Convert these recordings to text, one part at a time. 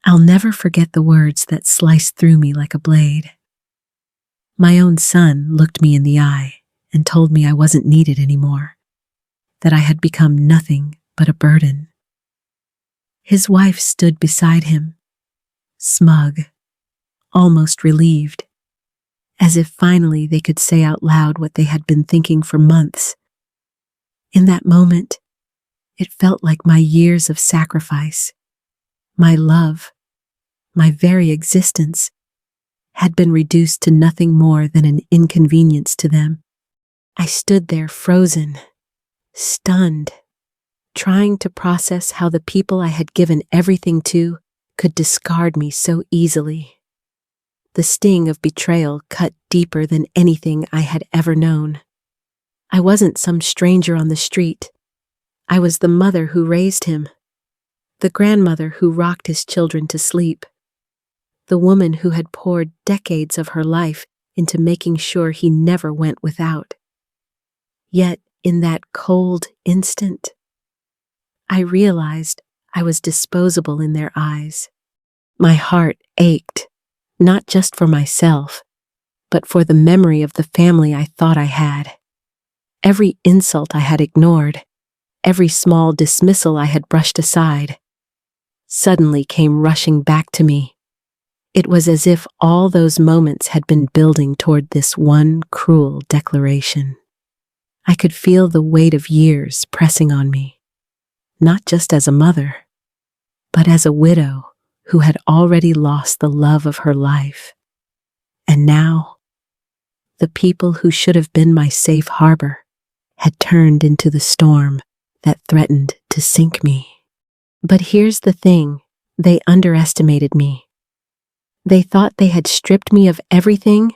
I'll never forget the words that sliced through me like a blade. My own son looked me in the eye and told me I wasn't needed anymore, that I had become nothing but a burden. His wife stood beside him, smug, almost relieved, as if finally they could say out loud what they had been thinking for months. In that moment, it felt like my years of sacrifice, my love, my very existence, had been reduced to nothing more than an inconvenience to them. I stood there frozen, stunned, trying to process how the people I had given everything to could discard me so easily. The sting of betrayal cut deeper than anything I had ever known. I wasn't some stranger on the street. I was the mother who raised him, the grandmother who rocked his children to sleep, the woman who had poured decades of her life into making sure he never went without. Yet, in that cold instant, I realized I was disposable in their eyes. My heart ached, not just for myself, but for the memory of the family I thought I had. Every insult I had ignored, every small dismissal I had brushed aside, suddenly came rushing back to me. It was as if all those moments had been building toward this one cruel declaration. I could feel the weight of years pressing on me, not just as a mother, but as a widow who had already lost the love of her life. And now, the people who should have been my safe harbor had turned into the storm that threatened to sink me. But here's the thing, they underestimated me. They thought they had stripped me of everything,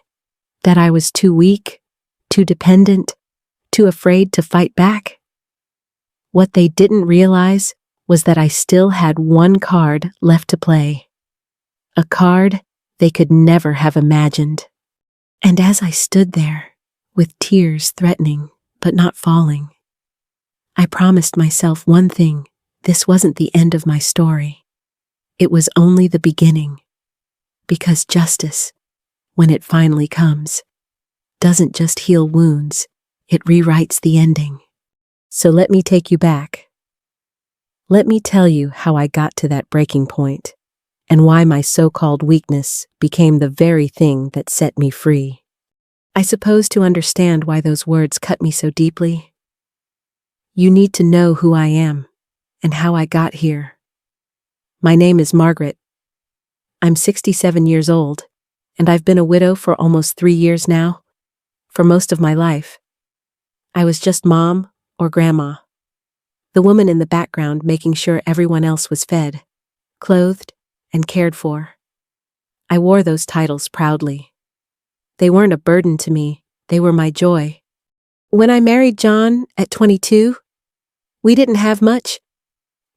that I was too weak, too dependent, too afraid to fight back. What they didn't realize was that I still had one card left to play, a card they could never have imagined. And as I stood there, with tears threatening but not falling, I promised myself one thing: this wasn't the end of my story. It was only the beginning. Because justice, when it finally comes, doesn't just heal wounds, it rewrites the ending. So let me take you back. Let me tell you how I got to that breaking point, and why my so-called weakness became the very thing that set me free. I suppose to understand why those words cut me so deeply, you need to know who I am and how I got here. My name is Margaret. I'm 67 years old, and I've been a widow for almost 3 years now. For most of my life, I was just mom or grandma, the woman in the background making sure everyone else was fed, clothed, and cared for. I wore those titles proudly. They weren't a burden to me, they were my joy. When I married John at 22, we didn't have much.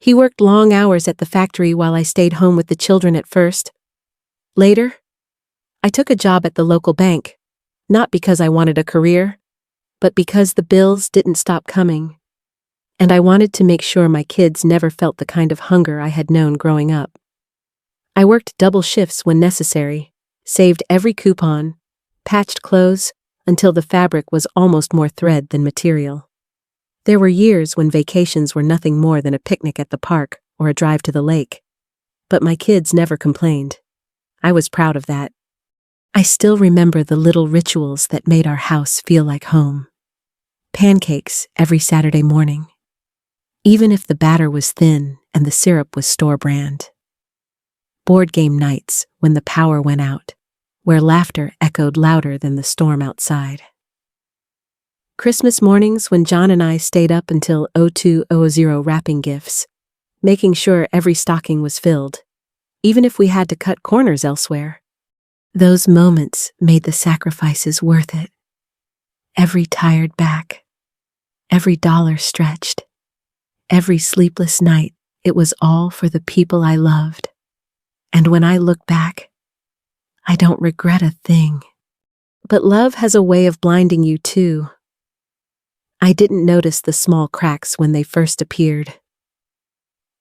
He worked long hours at the factory while I stayed home with the children at first. Later, I took a job at the local bank, not because I wanted a career, but because the bills didn't stop coming, and I wanted to make sure my kids never felt the kind of hunger I had known growing up. I worked double shifts when necessary, saved every coupon, patched clothes until the fabric was almost more thread than material. There were years when vacations were nothing more than a picnic at the park or a drive to the lake, but my kids never complained. I was proud of that. I still remember the little rituals that made our house feel like home. Pancakes every Saturday morning, even if the batter was thin and the syrup was store-brand. Board game nights when the power went out, where laughter echoed louder than the storm outside. Christmas mornings when John and I stayed up until 02:00 wrapping gifts, making sure every stocking was filled, even if we had to cut corners elsewhere. Those moments made the sacrifices worth it. Every tired back, every dollar stretched, every sleepless night, it was all for the people I loved. And when I look back, I don't regret a thing. But love has a way of blinding you too. I didn't notice the small cracks when they first appeared.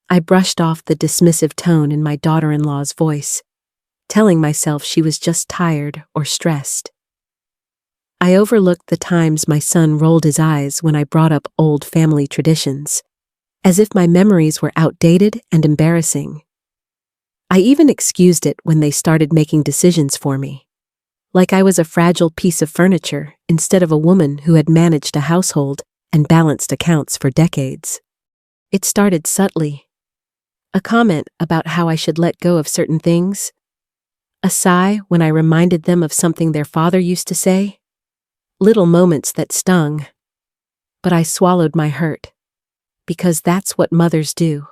I brushed off the dismissive tone in my daughter-in-law's voice, telling myself she was just tired or stressed. I overlooked the times my son rolled his eyes when I brought up old family traditions, as if my memories were outdated and embarrassing. I even excused it when they started making decisions for me, like I was a fragile piece of furniture instead of a woman who had managed a household and balanced accounts for decades. It started subtly. A comment about how I should let go of certain things. A sigh when I reminded them of something their father used to say. Little moments that stung. But I swallowed my hurt. Because that's what mothers do.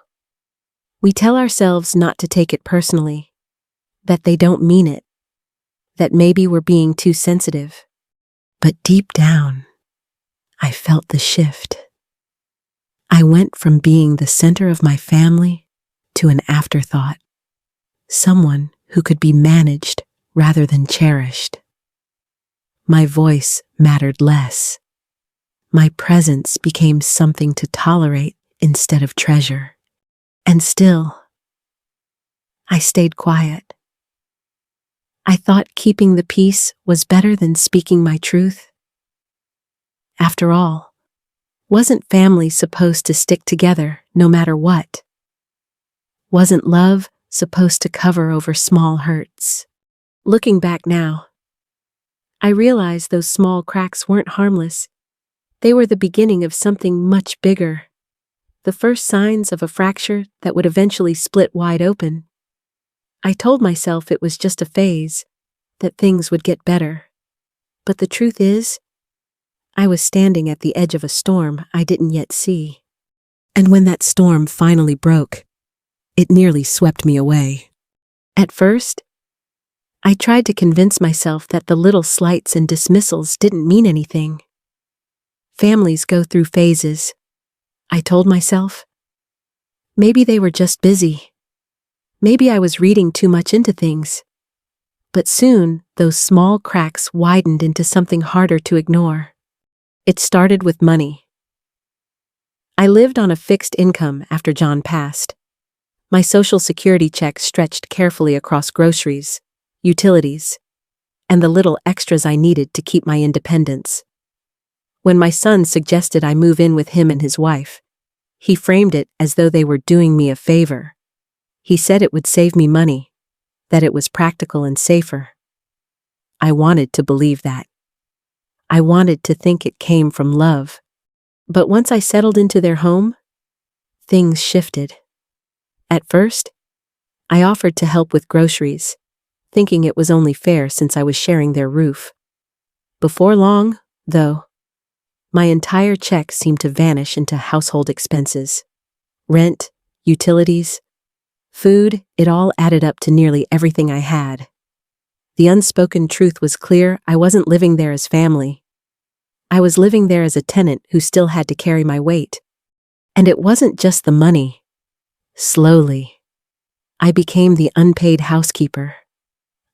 We tell ourselves not to take it personally. That they don't mean it. That maybe we're being too sensitive. But deep down, I felt the shift. I went from being the center of my family to an afterthought. Someone who could be managed rather than cherished. My voice mattered less. My presence became something to tolerate instead of treasure. And still, I stayed quiet. I thought keeping the peace was better than speaking my truth. After all, wasn't family supposed to stick together no matter what? Wasn't love supposed to cover over small hurts? Looking back now, I realized those small cracks weren't harmless. They were the beginning of something much bigger. The first signs of a fracture that would eventually split wide open. I told myself it was just a phase, that things would get better. But the truth is, I was standing at the edge of a storm I didn't yet see. And when that storm finally broke, it nearly swept me away. At first, I tried to convince myself that the little slights and dismissals didn't mean anything. Families go through phases, I told myself. Maybe they were just busy. Maybe I was reading too much into things. But soon, those small cracks widened into something harder to ignore. It started with money. I lived on a fixed income after John passed. My Social Security check stretched carefully across groceries, utilities, and the little extras I needed to keep my independence. When my son suggested I move in with him and his wife, he framed it as though they were doing me a favor. He said it would save me money, that it was practical and safer. I wanted to believe that. I wanted to think it came from love. But once I settled into their home, things shifted. At first, I offered to help with groceries, thinking it was only fair since I was sharing their roof. Before long, though, my entire check seemed to vanish into household expenses. Rent, utilities, food, it all added up to nearly everything I had. The unspoken truth was clear. I wasn't living there as family. I was living there as a tenant who still had to carry my weight. And it wasn't just the money. Slowly, I became the unpaid housekeeper.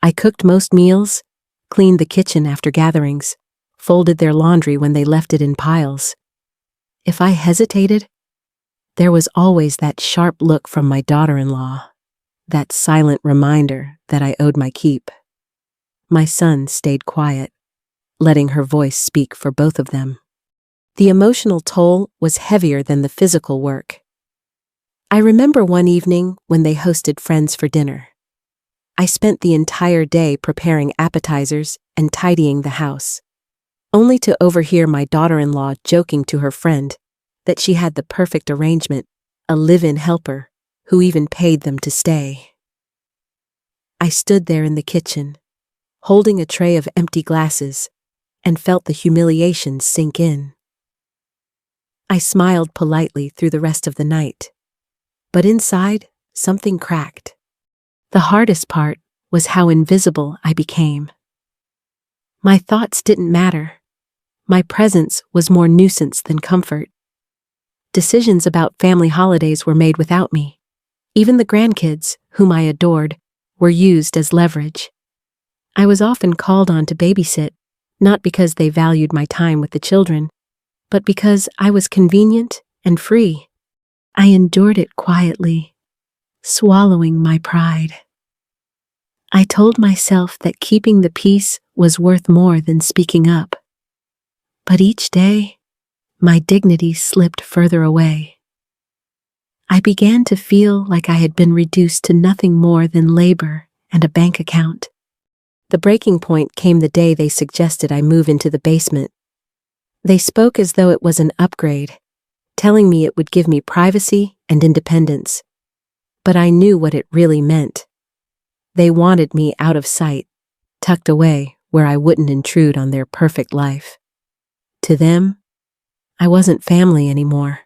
I cooked most meals, cleaned the kitchen after gatherings, folded their laundry when they left it in piles. If I hesitated, there was always that sharp look from my daughter-in-law, that silent reminder that I owed my keep. My son stayed quiet, letting her voice speak for both of them. The emotional toll was heavier than the physical work. I remember one evening when they hosted friends for dinner. I spent the entire day preparing appetizers and tidying the house, only to overhear my daughter-in-law joking to her friend that she had the perfect arrangement, a live-in helper, who even paid them to stay. I stood there in the kitchen, holding a tray of empty glasses, and felt the humiliation sink in. I smiled politely through the rest of the night, but inside, something cracked. The hardest part was how invisible I became. My thoughts didn't matter. My presence was more nuisance than comfort. Decisions about family holidays were made without me. Even the grandkids, whom I adored, were used as leverage. I was often called on to babysit, not because they valued my time with the children, but because I was convenient and free. I endured it quietly, swallowing my pride. I told myself that keeping the peace was worth more than speaking up. But each day, my dignity slipped further away. I began to feel like I had been reduced to nothing more than labor and a bank account. The breaking point came the day they suggested I move into the basement. They spoke as though it was an upgrade, telling me it would give me privacy and independence. But I knew what it really meant. They wanted me out of sight, tucked away where I wouldn't intrude on their perfect life. To them, I wasn't family anymore.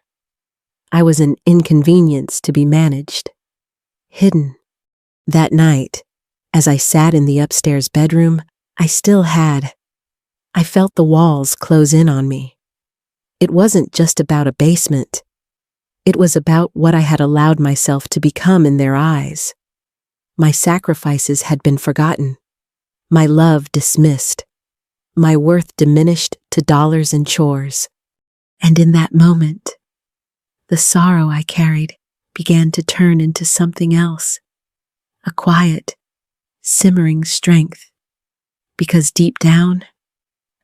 I was an inconvenience to be managed, hidden. That night, as I sat in the upstairs bedroom, I felt the walls close in on me. It wasn't just about a basement. It was about what I had allowed myself to become in their eyes. My sacrifices had been forgotten, my love dismissed, my worth diminished to dollars and chores. And in that moment, the sorrow I carried began to turn into something else, a quiet, simmering strength. Because deep down,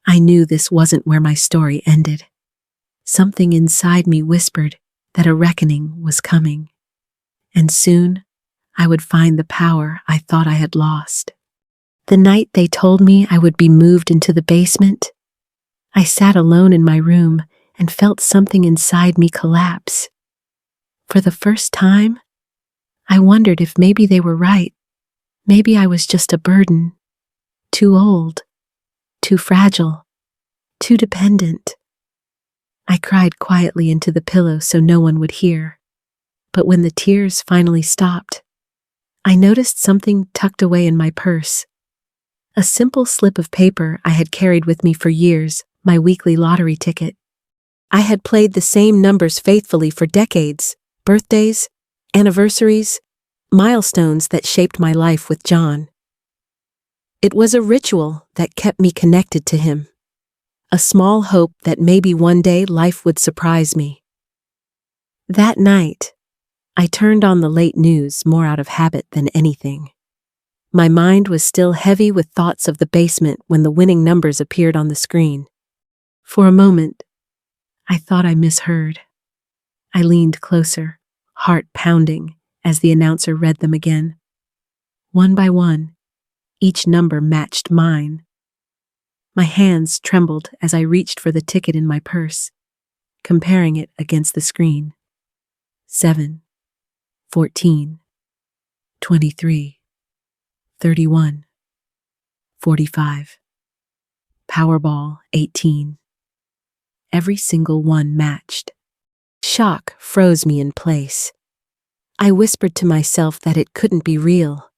I knew this wasn't where my story ended. Something inside me whispered that a reckoning was coming, and soon I would find the power I thought I had lost. The night they told me I would be moved into the basement, I sat alone in my room and felt something inside me collapse. For the first time, I wondered if maybe they were right. Maybe I was just a burden, too old, too fragile, too dependent. I cried quietly into the pillow so no one would hear. But when the tears finally stopped, I noticed something tucked away in my purse. A simple slip of paper I had carried with me for years, my weekly lottery ticket. I had played the same numbers faithfully for decades, birthdays, anniversaries, milestones that shaped my life with John. It was a ritual that kept me connected to him, a small hope that maybe one day life would surprise me. That night, I turned on the late news more out of habit than anything. My mind was still heavy with thoughts of the basement when the winning numbers appeared on the screen. For a moment, I thought I misheard. I leaned closer, heart pounding, as the announcer read them again. One by one, each number matched mine. My hands trembled as I reached for the ticket in my purse, comparing it against the screen. 7, 14, 23, 31, 45. Powerball 18. Every single one matched. Shock froze me in place. I whispered to myself that it couldn't be real,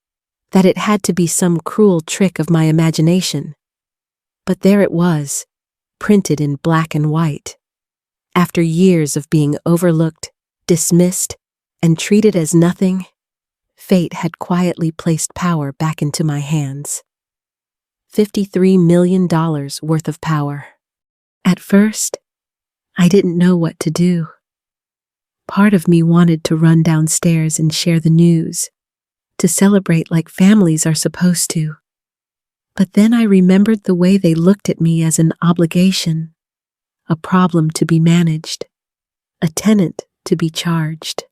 that it had to be some cruel trick of my imagination. But there it was, printed in black and white. After years of being overlooked, dismissed, and treated as nothing, fate had quietly placed power back into my hands. $53 million worth of power. At first, I didn't know what to do. Part of me wanted to run downstairs and share the news, to celebrate like families are supposed to. But then I remembered the way they looked at me as an obligation, a problem to be managed, a tenant to be charged.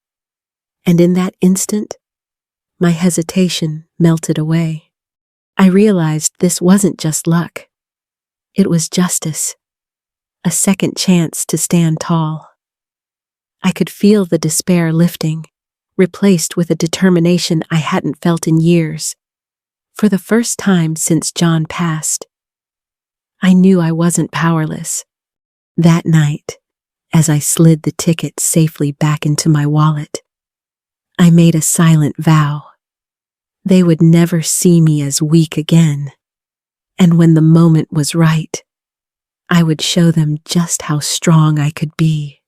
And in that instant, my hesitation melted away. I realized this wasn't just luck. It was justice, a second chance to stand tall. I could feel the despair lifting, replaced with a determination I hadn't felt in years. For the first time since John passed, I knew I wasn't powerless. That night, as I slid the ticket safely back into my wallet, I made a silent vow. They would never see me as weak again. And when the moment was right, I would show them just how strong I could be.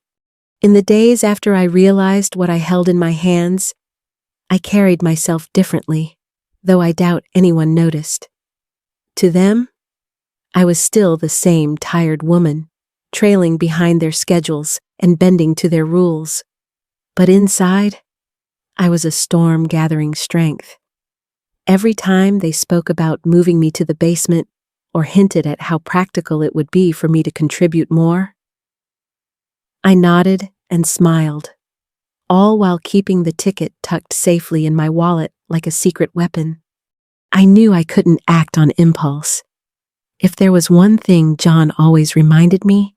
In the days after I realized what I held in my hands, I carried myself differently, though I doubt anyone noticed. To them, I was still the same tired woman, trailing behind their schedules and bending to their rules. But inside, I was a storm gathering strength. Every time they spoke about moving me to the basement or hinted at how practical it would be for me to contribute more, I nodded and smiled, all while keeping the ticket tucked safely in my wallet like a secret weapon. I knew I couldn't act on impulse. If there was one thing John always reminded me,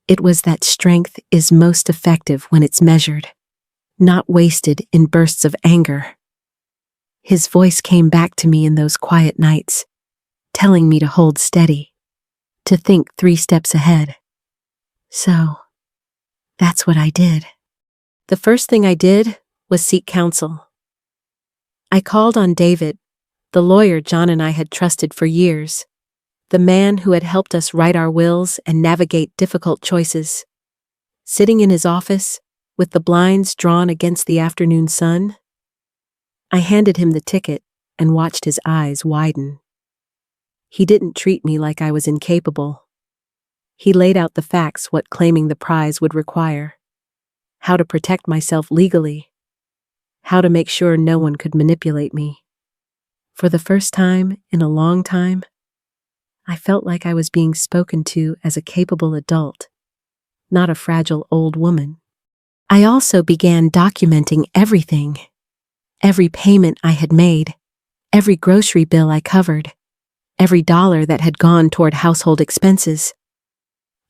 it was that strength is most effective when it's measured, not wasted in bursts of anger. His voice came back to me in those quiet nights, telling me to hold steady, to think 3 steps ahead. So, that's what I did. The first thing I did was seek counsel. I called on David, the lawyer John and I had trusted for years, the man who had helped us write our wills and navigate difficult choices. Sitting in his office, with the blinds drawn against the afternoon sun, I handed him the ticket and watched his eyes widen. He didn't treat me like I was incapable. He laid out the facts what claiming the prize would require, how to protect myself legally, how to make sure no one could manipulate me. For the first time in a long time, I felt like I was being spoken to as a capable adult, not a fragile old woman. I also began documenting everything. Every payment I had made, every grocery bill I covered, every dollar that had gone toward household expenses.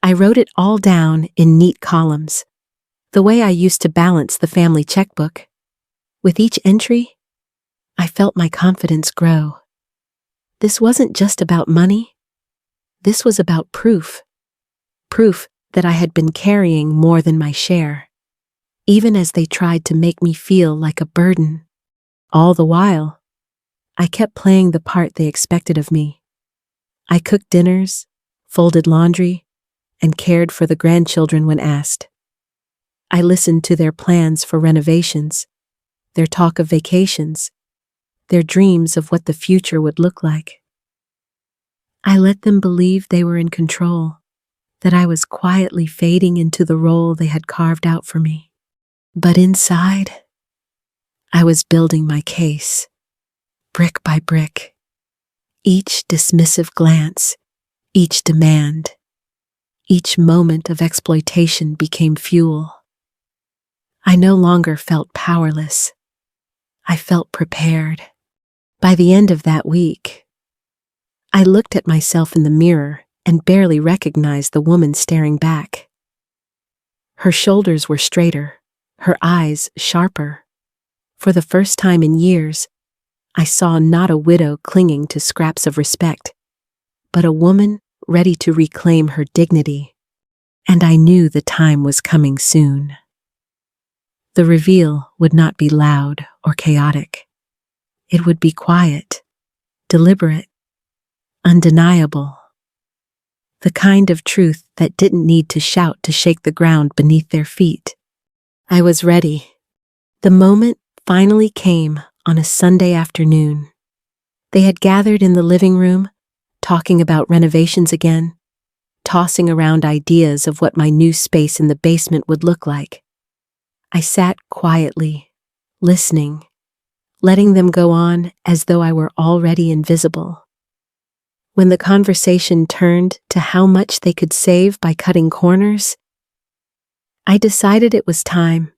I wrote it all down in neat columns, the way I used to balance the family checkbook. With each entry, I felt my confidence grow. This wasn't just about money. This was about proof. Proof that I had been carrying more than my share, even as they tried to make me feel like a burden. All the while, I kept playing the part they expected of me. I cooked dinners, folded laundry, and cared for the grandchildren when asked. I listened to their plans for renovations, their talk of vacations, their dreams of what the future would look like. I let them believe they were in control, that I was quietly fading into the role they had carved out for me. But inside, I was building my case, brick by brick. Each dismissive glance, each demand, each moment of exploitation became fuel. I no longer felt powerless. I felt prepared. By the end of that week, I looked at myself in the mirror and barely recognized the woman staring back. Her shoulders were straighter, her eyes sharper. For the first time in years, I saw not a widow clinging to scraps of respect, but a woman ready to reclaim her dignity. And I knew the time was coming soon. The reveal would not be loud or chaotic. It would be quiet, deliberate, undeniable. The kind of truth that didn't need to shout to shake the ground beneath their feet. I was ready. The moment finally came on a Sunday afternoon. They had gathered in the living room, talking about renovations again, tossing around ideas of what my new space in the basement would look like. I sat quietly, listening, letting them go on as though I were already invisible. When the conversation turned to how much they could save by cutting corners, I decided it was time.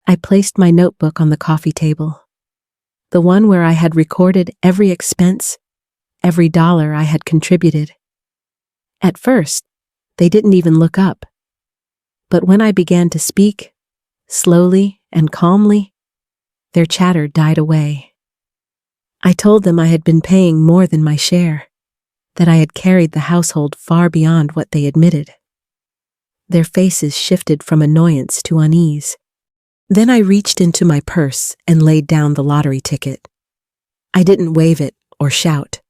I placed my notebook on the coffee table, the one where I had recorded every expense, every dollar I had contributed. At first, they didn't even look up. But when I began to speak, slowly and calmly, their chatter died away. I told them I had been paying more than my share, that I had carried the household far beyond what they admitted. Their faces shifted from annoyance to unease. Then I reached into my purse and laid down the lottery ticket. I didn't wave it or shout.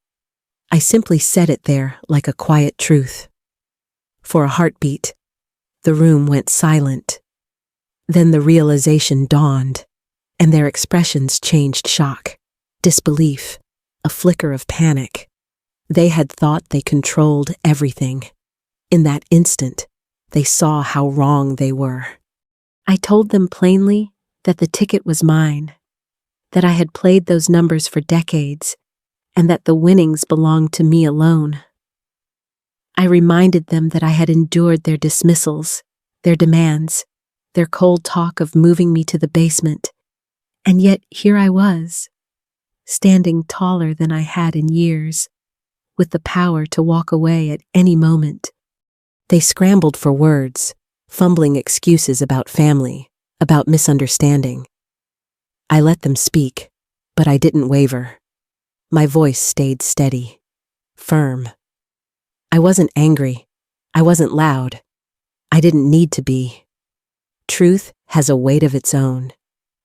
I simply set it there like a quiet truth. For a heartbeat, the room went silent. Then the realization dawned, and their expressions changed: shock, disbelief, a flicker of panic. They had thought they controlled everything. In that instant, they saw how wrong they were. I told them plainly that the ticket was mine, that I had played those numbers for decades, and that the winnings belonged to me alone. I reminded them that I had endured their dismissals, their demands, their cold talk of moving me to the basement, and yet here I was, standing taller than I had in years, with the power to walk away at any moment. They scrambled for words, fumbling excuses about family, about misunderstanding. I let them speak, but I didn't waver. My voice stayed steady, firm. I wasn't angry. I wasn't loud. I didn't need to be. Truth has a weight of its own,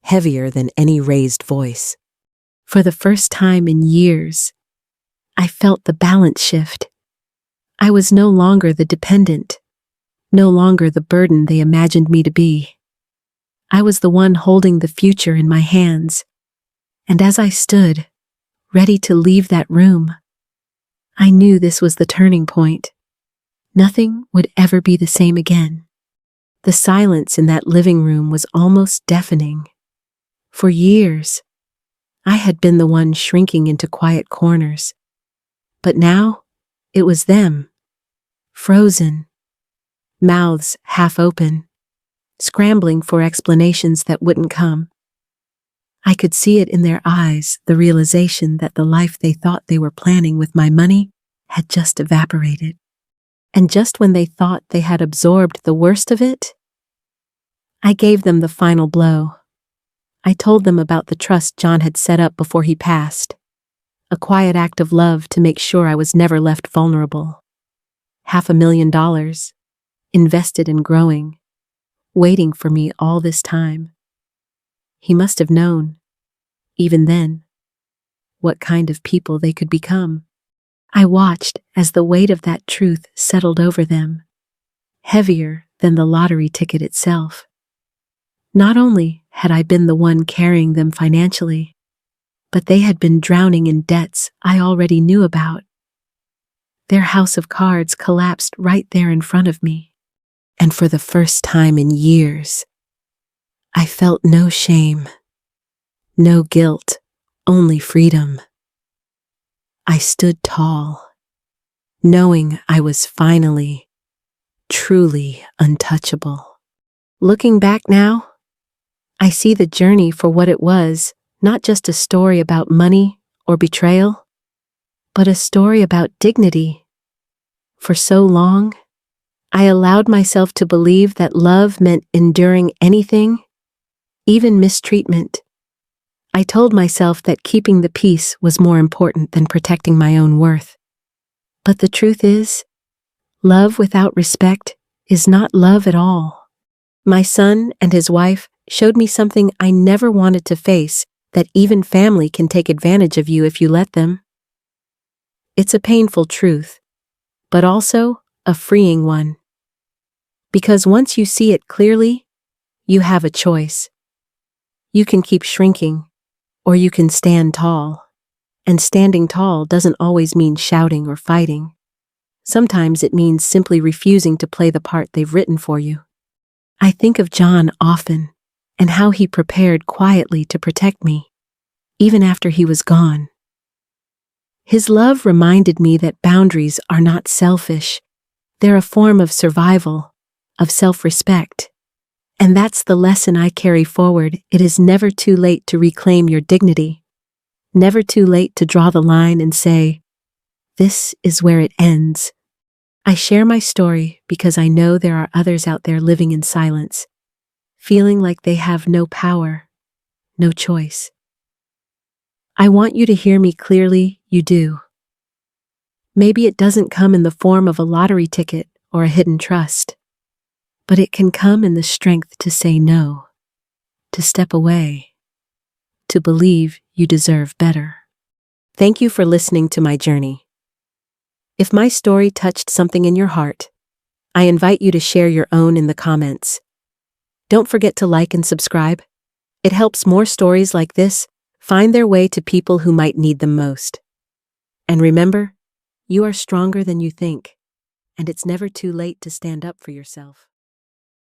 heavier than any raised voice. For the first time in years, I felt the balance shift. I was no longer the dependent, no longer the burden they imagined me to be. I was the one holding the future in my hands, and as I stood, ready to leave that room, I knew this was the turning point. Nothing would ever be the same again. The silence in that living room was almost deafening. For years, I had been the one shrinking into quiet corners. But now, it was them, frozen, mouths half open, scrambling for explanations that wouldn't come. I could see it in their eyes, the realization that the life they thought they were planning with my money had just evaporated. And just when they thought they had absorbed the worst of it, I gave them the final blow. I told them about the trust John had set up before he passed, a quiet act of love to make sure I was never left vulnerable. $500,000, invested in growing, waiting for me all this time. He must have known, even then, what kind of people they could become. I watched as the weight of that truth settled over them, heavier than the lottery ticket itself. Not only had I been the one carrying them financially, but they had been drowning in debts I already knew about. Their house of cards collapsed right there in front of me, and for the first time in years, I felt no shame, no guilt, only freedom. I stood tall, knowing I was finally, truly untouchable. Looking back now, I see the journey for what it was, not just a story about money or betrayal, but a story about dignity. For so long, I allowed myself to believe that love meant enduring anything, even mistreatment. I told myself that keeping the peace was more important than protecting my own worth. But the truth is, love without respect is not love at all. My son and his wife showed me something I never wanted to face, that even family can take advantage of you if you let them. It's a painful truth, but also a freeing one. Because once you see it clearly, you have a choice. You can keep shrinking, or you can stand tall. And standing tall doesn't always mean shouting or fighting. Sometimes it means simply refusing to play the part they've written for you. I think of John often, and how he prepared quietly to protect me, even after he was gone. His love reminded me that boundaries are not selfish. They're a form of survival, of self-respect. And that's the lesson I carry forward. It is never too late to reclaim your dignity. Never too late to draw the line and say, this is where it ends. I share my story because I know there are others out there living in silence, feeling like they have no power, no choice. I want you to hear me clearly, you do. Maybe it doesn't come in the form of a lottery ticket or a hidden trust, but it can come in the strength to say no, to step away, to believe you deserve better. Thank you for listening to my journey. If my story touched something in your heart, I invite you to share your own in the comments. Don't forget to like and subscribe. It helps more stories like this find their way to people who might need them most. And remember, you are stronger than you think, and it's never too late to stand up for yourself.